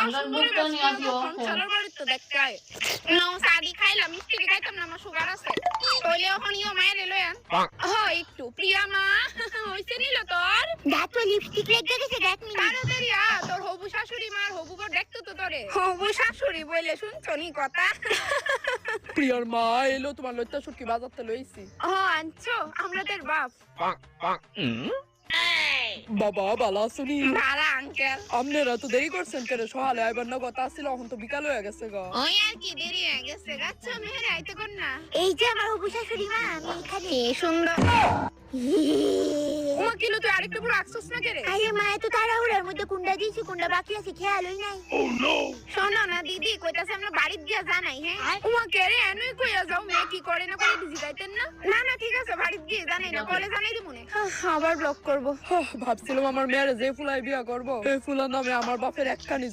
আমরা বুঝতে নিয়ে দিও সংসারের বাড়ি তো দেখতে আয় নাও সাদি খাইলাম মিষ্টি খাইতাম না আমার সুগার আছে কইলে ওখান ইও মায়ের লয়ান একটু প্রিয়া মা হইছে নিল তোর দাঁত লিপস্টিক লেগে গেছে দেখ মিনি তাড়াতাড়ি তোর হবু শাশুড়ি মার হবু বর দেখতো তো তোরে হবু শাশুড়ি বইলে শুনছো নি কথা প্রিয়ার মা এলো, তোমার লইতা শুটকি বাজারতে লইছি। আনছো আমরা তোর বাপ বাবা বালা শুনি ভালো আঙ্কেল আপনারা তো দেরি করছেন কেন? সকালে আইবার না কথা ছিল, এখন তো বিকাল হয়ে গেছে গা। ওই আর কি দেরি হয়ে গেছে গাছ মেহের আইতে কোন না এই যে আমার হবু শাশুড়ি মা, আমি এখানে। কি সুন্দর ওমা কিলো তুই আরেকটু পুরো আকসস না করে আরে মা, এত তাড়াহুড়ার মধ্যে কুন্ডা দিয়েছি, কুন্ডা বাকি আছে, খেয়ালই নাই। শোনো না দিদি কইতাছে আমরা বাড়ির গিয়া জানাই হ্যাঁ ওমা কেরে এনই কইয়া যাও মে কি করে না করে দিজি যাইতেন না না না ঠিক আছে বাড়ির গিয়ে জানাই না কলে জানাই দিমু নে আবার ব্লক করব ভাবছিলাম আমার মেয়ের যে ফুলাই বিয়া করবো, এই ফুলার নামে আমার বাপের একখানি জমি